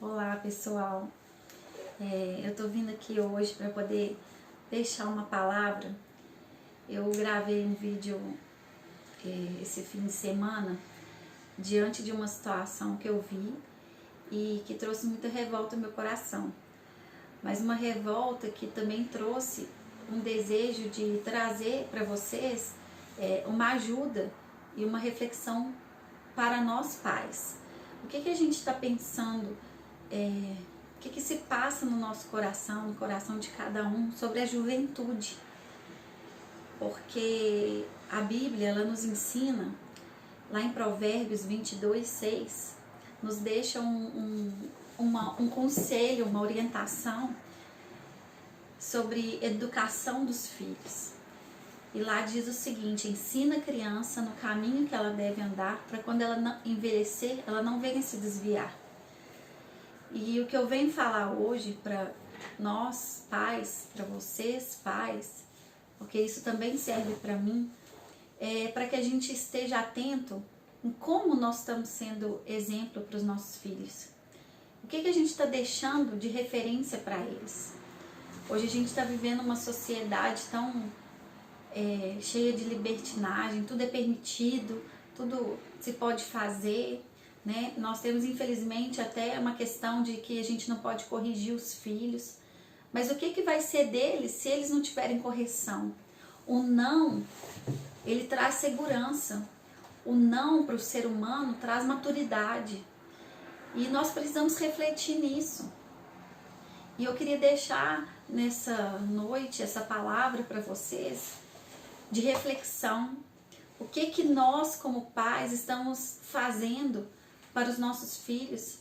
Olá pessoal, eu tô vindo aqui hoje para poder deixar uma palavra. Eu gravei um vídeo esse fim de semana diante de uma situação que eu vi e que trouxe muita revolta no meu coração, mas uma revolta que também trouxe um desejo de trazer para vocês uma ajuda e uma reflexão para nós pais. O que a gente está pensando? O que se passa no nosso coração, no coração de cada um, sobre a juventude? Porque a Bíblia, ela nos ensina, lá em Provérbios 22:6, nos deixa um conselho, uma orientação sobre educação dos filhos. E lá diz o seguinte: ensina a criança no caminho que ela deve andar, para quando ela envelhecer, ela não venha se desviar. E o que eu venho falar hoje para nós pais, para vocês pais, porque isso também serve para mim, é para que a gente esteja atento em como nós estamos sendo exemplo para os nossos filhos. O que a gente está deixando de referência para eles? Hoje a gente está vivendo uma sociedade tão cheia de libertinagem, tudo é permitido, tudo se pode fazer, né? Nós temos infelizmente até uma questão de que a gente não pode corrigir os filhos, mas o que vai ser deles se eles não tiverem correção? O não, ele traz segurança. O não para o ser humano traz maturidade, e nós precisamos refletir nisso. E eu queria deixar nessa noite essa palavra para vocês de reflexão. O que nós como pais estamos fazendo para os nossos filhos?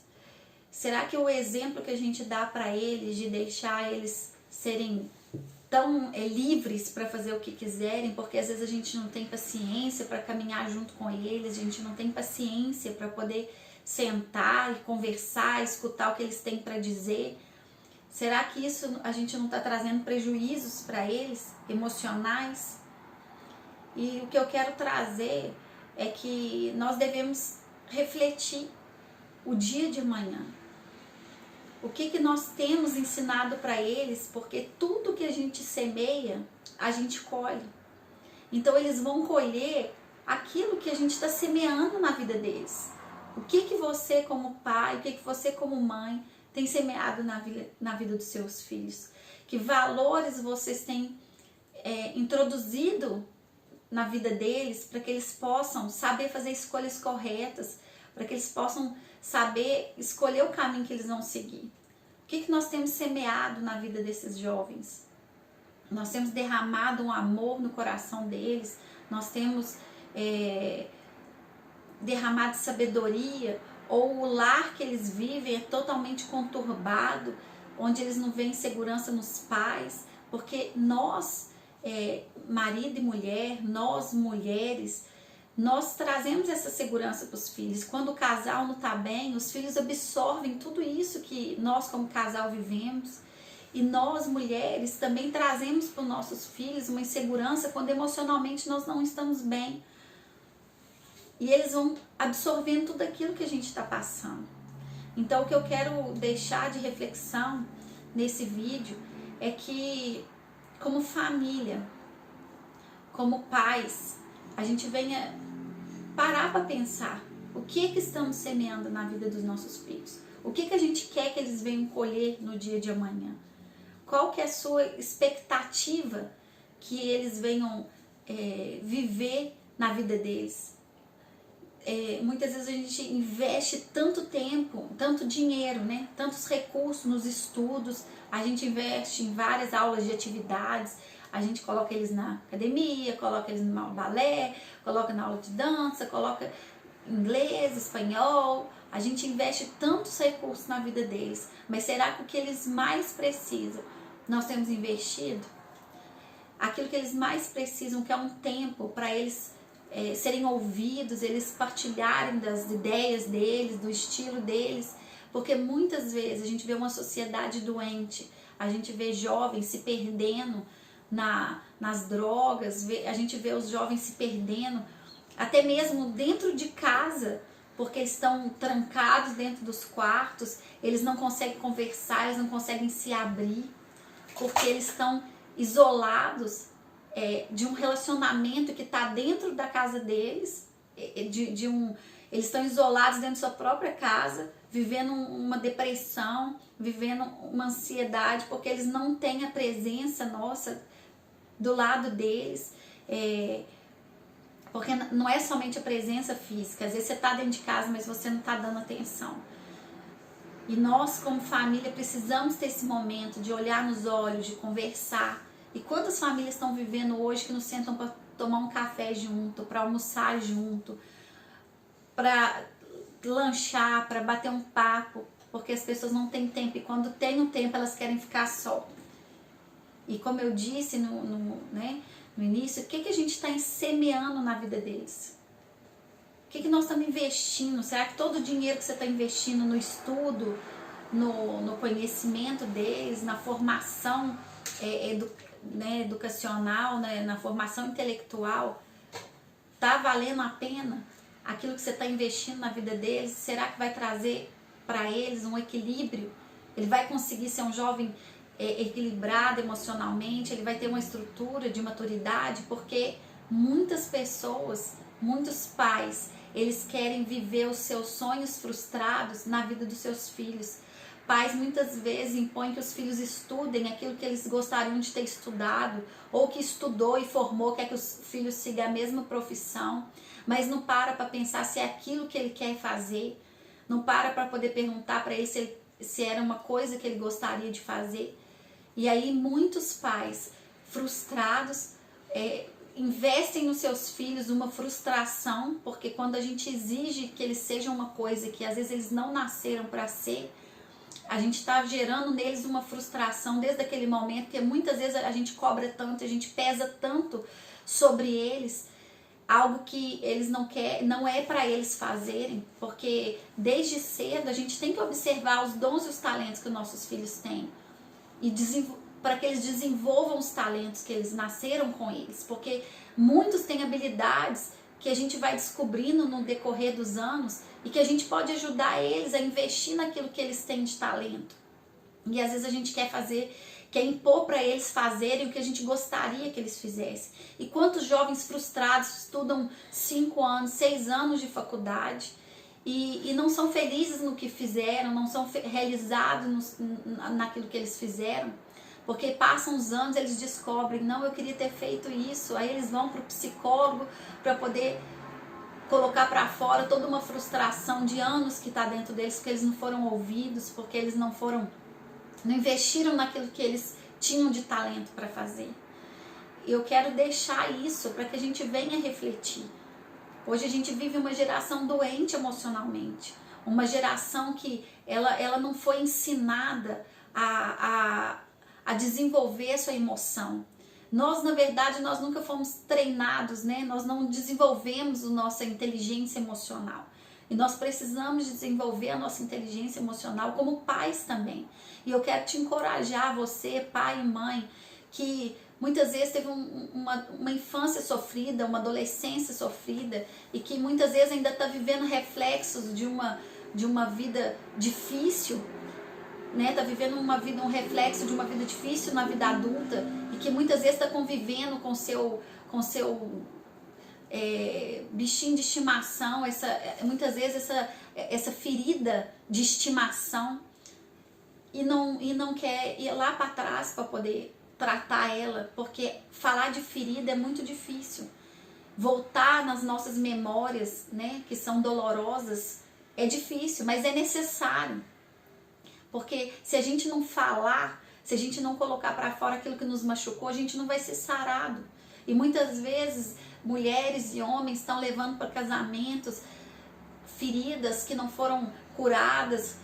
Será que o exemplo que a gente dá para eles, de deixar eles serem tão livres para fazer o que quiserem, porque às vezes a gente não tem paciência para caminhar junto com eles, a gente não tem paciência para poder sentar e conversar, escutar o que eles têm para dizer? Será que isso a gente não está trazendo prejuízos para eles, emocionais? E o que eu quero trazer é que nós devemos refletir o dia de amanhã. O que nós temos ensinado para eles, porque tudo que a gente semeia, a gente colhe. Então eles vão colher aquilo que a gente está semeando na vida deles. O que você como pai, o que você como mãe tem semeado na vida dos seus filhos? Que valores vocês têm introduzido na vida deles, para que eles possam saber fazer escolhas corretas, para que eles possam saber escolher o caminho que eles vão seguir? O que nós temos semeado na vida desses jovens? Nós temos derramado um amor no coração deles, nós temos derramado sabedoria, ou o lar que eles vivem é totalmente conturbado, onde eles não veem segurança nos pais? Porque nós, marido e mulher, nós mulheres, nós trazemos essa segurança para os filhos. Quando o casal não está bem, os filhos absorvem tudo isso que nós como casal vivemos. E nós mulheres também trazemos para os nossos filhos uma insegurança quando emocionalmente nós não estamos bem. E eles vão absorvendo tudo aquilo que a gente está passando. Então o que eu quero deixar de reflexão nesse vídeo é que, como família, como pais, a gente venha parar para pensar o que estamos semeando na vida dos nossos filhos. O que a gente quer que eles venham colher no dia de amanhã? Qual que é a sua expectativa que eles venham viver na vida deles? Muitas vezes a gente investe tanto tempo, tanto dinheiro, né? Tantos recursos nos estudos, a gente investe em várias aulas de atividades, a gente coloca eles na academia, coloca eles no balé, coloca na aula de dança, coloca inglês, espanhol, a gente investe tantos recursos na vida deles, mas será que o que eles mais precisam nós temos investido? Aquilo que eles mais precisam, que é um tempo para eles serem ouvidos, eles partilharem das ideias deles, do estilo deles, porque muitas vezes a gente vê uma sociedade doente, a gente vê jovens se perdendo nas drogas, a gente vê os jovens se perdendo até mesmo dentro de casa, porque eles estão trancados dentro dos quartos, eles não conseguem conversar, eles não conseguem se abrir, porque eles estão isolados de um relacionamento que está dentro da casa deles, eles estão isolados dentro da sua própria casa, vivendo uma depressão, vivendo uma ansiedade, porque eles não têm a presença nossa do lado deles, porque não é somente a presença física, às vezes você está dentro de casa, mas você não está dando atenção. E nós, como família, precisamos ter esse momento de olhar nos olhos, de conversar. E quantas famílias estão vivendo hoje que não sentam para tomar um café junto, para almoçar junto, para lanchar, para bater um papo, porque as pessoas não têm tempo, e quando tem um tempo elas querem ficar só. E como eu disse no início, o que a gente está semeando na vida deles? O que nós estamos investindo? Será que todo o dinheiro que você está investindo no estudo, no conhecimento deles, na formação educacional, na formação intelectual, está valendo a pena? Aquilo que você está investindo na vida deles, será que vai trazer para eles um equilíbrio? Ele vai conseguir ser um jovem equilibrado emocionalmente? Ele vai ter uma estrutura de maturidade? Porque muitas pessoas, muitos pais, eles querem viver os seus sonhos frustrados na vida dos seus filhos. Pais muitas vezes impõem que os filhos estudem aquilo que eles gostariam de ter estudado, ou que estudou e formou, quer que os filhos sigam a mesma profissão, mas não para pensar se é aquilo que ele quer fazer, não para poder perguntar para ele se era uma coisa que ele gostaria de fazer. E aí muitos pais frustrados investem nos seus filhos uma frustração, porque quando a gente exige que eles sejam uma coisa que às vezes eles não nasceram para ser, a gente está gerando neles uma frustração desde aquele momento, porque muitas vezes a gente cobra tanto, a gente pesa tanto sobre eles, algo que eles não é para eles fazerem, porque desde cedo a gente tem que observar os dons e os talentos que os nossos filhos têm, e para que eles desenvolvam os talentos que eles nasceram com eles, porque muitos têm habilidades que a gente vai descobrindo no decorrer dos anos e que a gente pode ajudar eles a investir naquilo que eles têm de talento. E às vezes a gente quer impor para eles fazerem o que a gente gostaria que eles fizessem. E quantos jovens frustrados estudam 5 anos, 6 anos de faculdade e não são felizes no que fizeram, não são realizados naquilo que eles fizeram. Porque passam os anos, eles descobrem, não, eu queria ter feito isso. Aí eles vão para o psicólogo para poder colocar para fora toda uma frustração de anos que está dentro deles, porque eles não foram ouvidos, porque eles não investiram naquilo que eles tinham de talento para fazer. Eu quero deixar isso para que a gente venha refletir. Hoje a gente vive uma geração doente emocionalmente, uma geração que ela não foi ensinada a desenvolver a sua emoção. Nós, na verdade, nós nunca fomos treinados, né? Nós não desenvolvemos a nossa inteligência emocional. E nós precisamos desenvolver a nossa inteligência emocional como pais também. E eu quero te encorajar, você, pai e mãe, que muitas vezes teve uma infância sofrida, uma adolescência sofrida, e que muitas vezes ainda está vivendo reflexos de uma vida difícil, né? Tá vivendo um reflexo de uma vida difícil na vida adulta, e que muitas vezes está convivendo com seu bichinho de estimação, muitas vezes essa ferida de estimação, e não quer ir lá para trás para poder tratar ela, porque falar de ferida é muito difícil. Voltar nas nossas memórias, né, que são dolorosas, é difícil, mas é necessário. Porque se a gente não falar, se a gente não colocar para fora aquilo que nos machucou, a gente não vai ser sarado. E muitas vezes mulheres e homens estão levando para casamentos feridas que não foram curadas,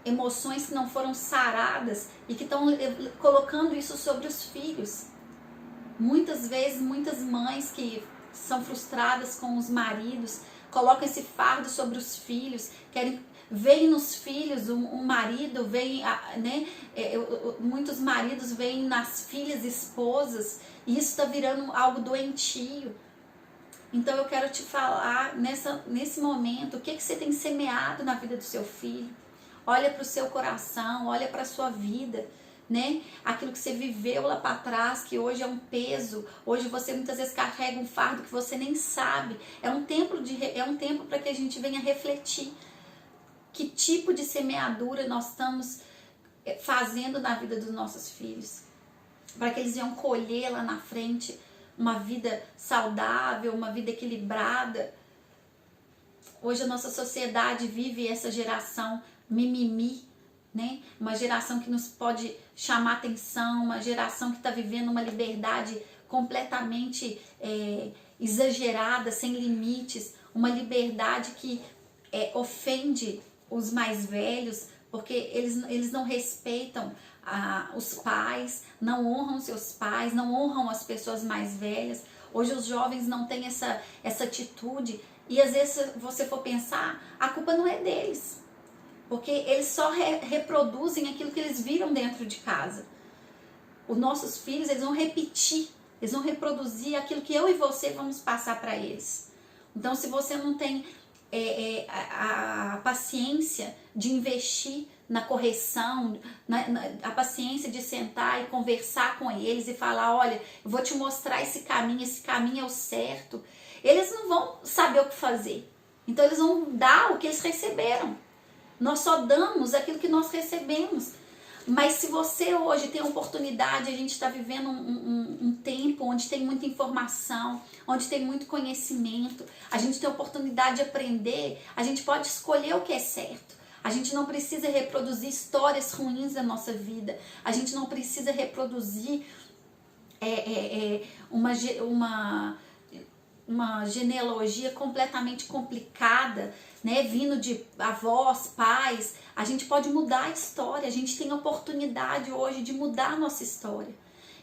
emoções que não foram saradas, e que estão colocando isso sobre os filhos. Muitas vezes, muitas mães que são frustradas com os maridos, colocam esse fardo sobre os filhos, veem nos filhos um marido, muitos maridos veem nas filhas esposas, e isso está virando algo doentio. Então eu quero te falar nesse momento, o que você tem semeado na vida do seu filho. Olha para o seu coração, olha para a sua vida, né? Aquilo que você viveu lá para trás, que hoje é um peso, hoje você muitas vezes carrega um fardo que você nem sabe. É um tempo para que a gente venha refletir que tipo de semeadura nós estamos fazendo na vida dos nossos filhos, para que eles venham colher lá na frente uma vida saudável, uma vida equilibrada. Hoje a nossa sociedade vive essa geração mimimi, né? Uma geração que nos pode chamar atenção, uma geração que está vivendo uma liberdade completamente exagerada, sem limites, uma liberdade que ofende os mais velhos, porque eles não respeitam os pais, não honram seus pais, não honram as pessoas mais velhas. Hoje os jovens não têm essa atitude, e às vezes, se você for pensar, a culpa não é deles, porque eles só reproduzem aquilo que eles viram dentro de casa. Os nossos filhos, eles vão repetir, eles vão reproduzir aquilo que eu e você vamos passar para eles. Então, se você não tem a paciência de investir na correção, a paciência de sentar e conversar com eles e falar, olha, eu vou te mostrar esse caminho é o certo, eles não vão saber o que fazer. Então eles vão dar o que eles receberam. Nós só damos aquilo que nós recebemos. Mas se você hoje tem a oportunidade, a gente está vivendo um tempo onde tem muita informação, onde tem muito conhecimento, a gente tem a oportunidade de aprender, a gente pode escolher o que é certo. A gente não precisa reproduzir histórias ruins da nossa vida, a gente não precisa reproduzir uma genealogia completamente complicada, né, vindo de avós, pais. A gente pode mudar a história, a gente tem a oportunidade hoje de mudar a nossa história.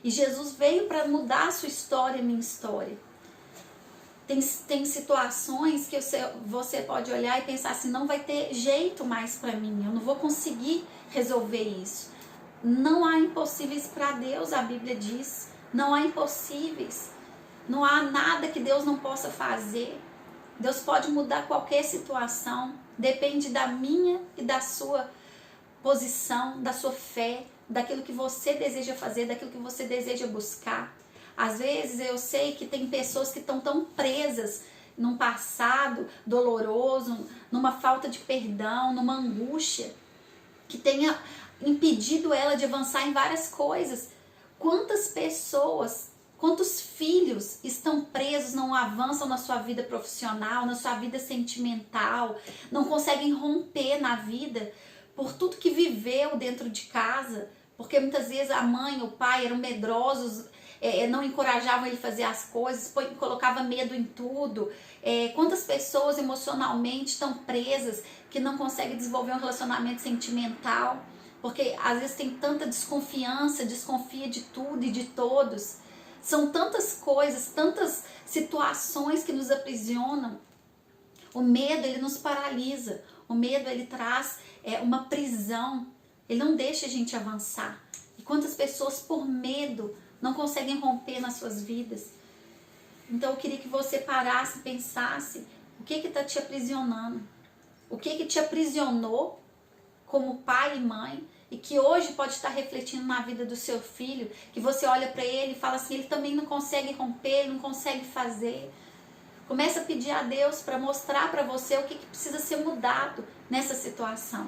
E Jesus veio para mudar a sua história, a minha história. Tem situações que você pode olhar e pensar assim, não vai ter jeito mais para mim, eu não vou conseguir resolver isso. Não há impossíveis para Deus, a Bíblia diz. Não há impossíveis. Não há nada que Deus não possa fazer. Deus pode mudar qualquer situação. Depende da minha e da sua posição, da sua fé, daquilo que você deseja fazer, daquilo que você deseja buscar. Às vezes eu sei que tem pessoas que estão tão presas num passado doloroso, numa falta de perdão, numa angústia, que tenha impedido ela de avançar em várias coisas. Quantas pessoas, quantos filhos estão presos, não avançam na sua vida profissional, na sua vida sentimental, não conseguem romper na vida por tudo que viveu dentro de casa, porque muitas vezes a mãe, o pai eram medrosos, não encorajavam ele a fazer as coisas, colocava medo em tudo. Quantas pessoas emocionalmente estão presas que não conseguem desenvolver um relacionamento sentimental, porque às vezes tem tanta desconfiança, desconfia de tudo e de todos. São tantas coisas, tantas situações que nos aprisionam. O medo, ele nos paralisa. O medo, ele traz uma prisão. Ele não deixa a gente avançar. E quantas pessoas, por medo, não conseguem romper nas suas vidas. Então eu queria que você parasse e pensasse, o que está te aprisionando? O que te aprisionou como pai e mãe, e que hoje pode estar refletindo na vida do seu filho, que você olha para ele e fala assim, ele também não consegue romper, não consegue fazer. Começa a pedir a Deus para mostrar para você o que precisa ser mudado nessa situação.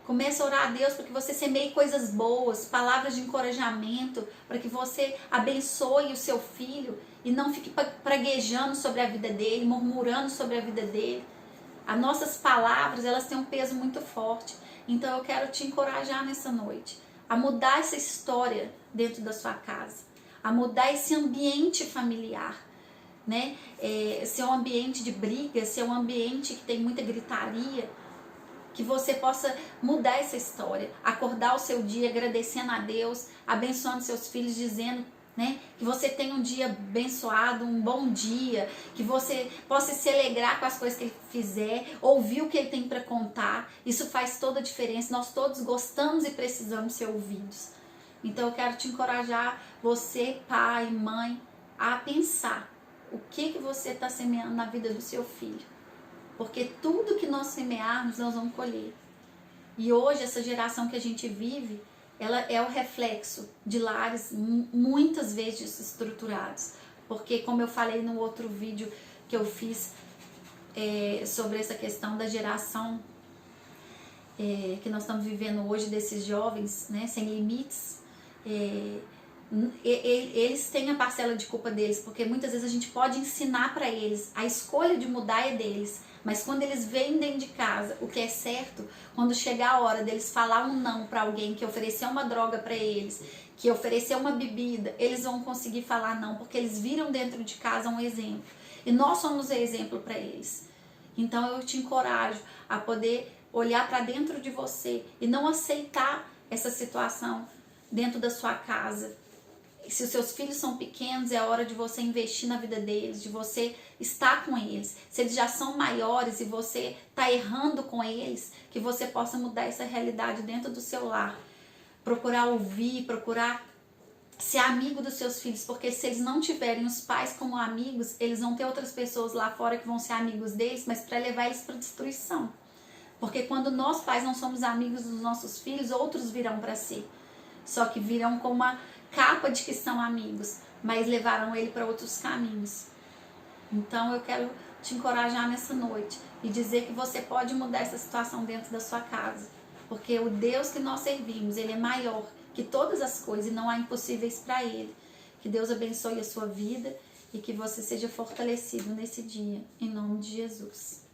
Começa a orar a Deus para que você semeie coisas boas, palavras de encorajamento, para que você abençoe o seu filho e não fique praguejando sobre a vida dele, murmurando sobre a vida dele. As nossas palavras, elas têm um peso muito forte. Então eu quero te encorajar nessa noite a mudar essa história dentro da sua casa, a mudar esse ambiente familiar, né? Se é um ambiente de briga, se é um ambiente que tem muita gritaria, que você possa mudar essa história, acordar o seu dia agradecendo a Deus, abençoando seus filhos, dizendo, né, que você tenha um dia abençoado, um bom dia, que você possa se alegrar com as coisas que ele fizer, ouvir o que ele tem para contar. Isso faz toda a diferença. Nós todos gostamos e precisamos ser ouvidos. Então eu quero te encorajar, você, pai, mãe, a pensar o que você está semeando na vida do seu filho. Porque tudo que nós semearmos, nós vamos colher. E hoje, essa geração que a gente vive, ela é o reflexo de lares muitas vezes desestruturados. Porque, como eu falei no outro vídeo que eu fiz sobre essa questão da geração que nós estamos vivendo hoje, desses jovens, né, sem limites, eles têm a parcela de culpa deles, porque muitas vezes a gente pode ensinar para eles, a escolha de mudar é deles, mas quando eles veem dentro de casa o que é certo, quando chegar a hora deles falar um não para alguém que ofereceu uma droga para eles, que ofereceu uma bebida, eles vão conseguir falar não, porque eles viram dentro de casa um exemplo, e nós somos o exemplo para eles. Então eu te encorajo a poder olhar para dentro de você e não aceitar essa situação dentro da sua casa. Se os seus filhos são pequenos, é a hora de você investir na vida deles, de você estar com eles. Se eles já são maiores e você está errando com eles, que você possa mudar essa realidade dentro do seu lar. Procurar ouvir, procurar ser amigo dos seus filhos, porque se eles não tiverem os pais como amigos, eles vão ter outras pessoas lá fora que vão ser amigos deles, mas para levar eles para destruição. Porque quando nós pais não somos amigos dos nossos filhos, outros virão para si. Só que virão com uma capa de que são amigos, mas levaram ele para outros caminhos. Então eu quero te encorajar nessa noite e dizer que você pode mudar essa situação dentro da sua casa. Porque o Deus que nós servimos, Ele é maior que todas as coisas e não há impossíveis para Ele. Que Deus abençoe a sua vida e que você seja fortalecido nesse dia, em nome de Jesus.